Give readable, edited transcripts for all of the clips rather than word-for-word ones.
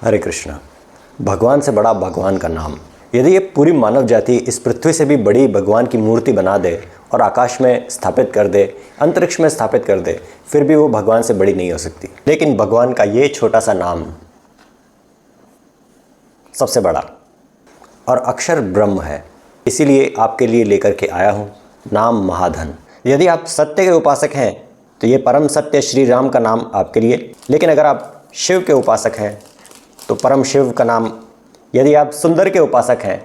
हरे कृष्णा। भगवान से बड़ा भगवान का नाम। यदि ये पूरी मानव जाति इस पृथ्वी से भी बड़ी भगवान की मूर्ति बना दे और आकाश में स्थापित कर दे, अंतरिक्ष में स्थापित कर दे, फिर भी वो भगवान से बड़ी नहीं हो सकती। लेकिन भगवान का ये छोटा सा नाम सबसे बड़ा और अक्षर ब्रह्म है। इसीलिए आपके लिए लेकर के आया हूँ नाम महाधन। यदि आप सत्य के उपासक हैं तो ये परम सत्य श्री राम का नाम आपके लिए। लेकिन अगर आप शिव के उपासक हैं तो परम शिव का नाम। यदि आप सुंदर के उपासक हैं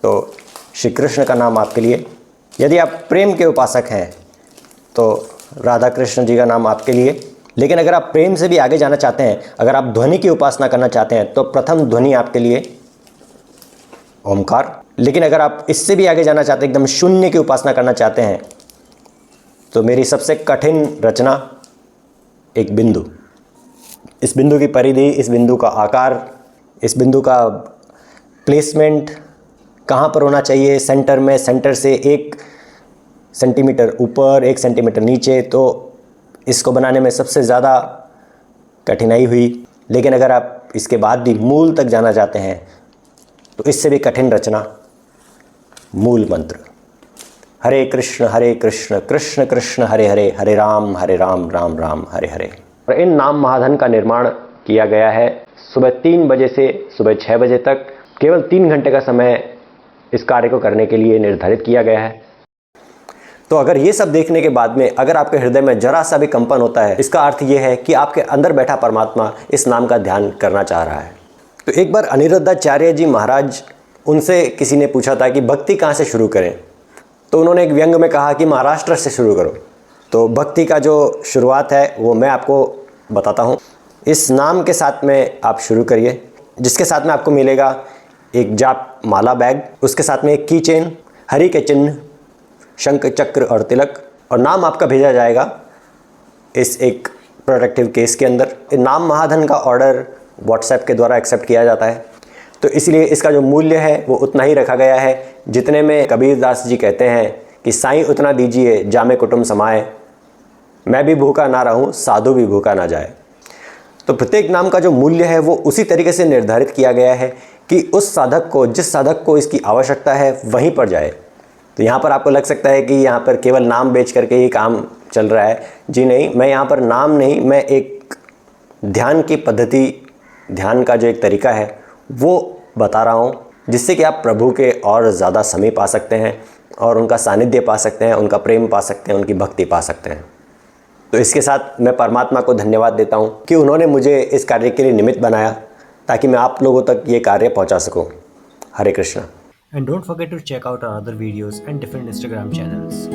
तो श्री कृष्ण का नाम आपके लिए। यदि आप प्रेम के उपासक हैं तो राधा कृष्ण जी का नाम आपके लिए। लेकिन अगर आप प्रेम से भी आगे जाना चाहते हैं, अगर आप ध्वनि की उपासना करना चाहते हैं तो प्रथम ध्वनि आपके लिए ओमकार। लेकिन अगर आप इससे भी आगे जाना चाहते हैं, एकदम शून्य की उपासना करना चाहते हैं, तो मेरी सबसे कठिन रचना एक बिंदु। इस बिंदु की परिधि, इस बिंदु का आकार, इस बिंदु का प्लेसमेंट कहाँ पर होना चाहिए, सेंटर में, सेंटर से 1 सेंटीमीटर ऊपर, 1 सेंटीमीटर नीचे, तो इसको बनाने में सबसे ज़्यादा कठिनाई हुई। लेकिन अगर आप इसके बाद भी मूल तक जाना चाहते हैं तो इससे भी कठिन रचना मूल मंत्र हरे कृष्ण कृष्ण कृष्ण हरे हरे, हरे राम राम राम हरे हरे। और इन नाम महाधन का निर्माण किया गया है सुबह 3 बजे से सुबह 6 बजे तक। केवल 3 घंटे का समय इस कार्य को करने के लिए निर्धारित किया गया है। तो अगर ये सब देखने के बाद में अगर आपके हृदय में जरा सा भी कंपन होता है, इसका अर्थ ये है कि आपके अंदर बैठा परमात्मा इस नाम का ध्यान करना चाह रहा है। तो एक बार अनिरुद्धाचार्य जी महाराज, उनसे किसी ने पूछा था कि भक्ति कहाँ से शुरू करें, तो उन्होंने एक व्यंग में कहा कि महाराष्ट्र से शुरू करो। तो भक्ति का जो शुरुआत है वो मैं आपको बताता हूँ। इस नाम के साथ में आप शुरू करिए, जिसके साथ में आपको मिलेगा एक जाप माला बैग, उसके साथ में एक की चेन, हरि के चिन्ह, शंख चक्र और तिलक, और नाम आपका भेजा जाएगा इस एक प्रोटेक्टिव केस के अंदर। नाम महाधन का ऑर्डर व्हाट्सएप के द्वारा एक्सेप्ट किया जाता है, तो इसलिए इसका जो मूल्य है वो उतना ही रखा गया है जितने में कबीरदास जी कहते हैं कि साईं उतना दीजिए जामे कुटुंब समाए, मैं भी भूखा ना रहूं साधु भी भूखा ना जाए। तो प्रत्येक नाम का जो मूल्य है वो उसी तरीके से निर्धारित किया गया है कि उस साधक को, जिस साधक को इसकी आवश्यकता है, वहीं पर जाए। तो यहाँ पर आपको लग सकता है कि यहाँ पर केवल नाम बेच करके ही काम चल रहा है। जी नहीं, मैं यहाँ पर नाम नहीं, मैं एक ध्यान की पद्धति, ध्यान का जो एक तरीका है वो बता रहा हूँ, जिससे कि आप प्रभु के और ज़्यादा समीप आ सकते हैं और उनका सानिध्य पा सकते हैं, उनका प्रेम पा सकते हैं, उनकी भक्ति पा सकते हैं। तो इसके साथ मैं परमात्मा को धन्यवाद देता हूँ कि उन्होंने मुझे इस कार्य के लिए निमित्त बनाया ताकि मैं आप लोगों तक ये कार्य पहुँचा सकूँ। हरे Krishna. And don't forget to check out our other videos and different Instagram channels.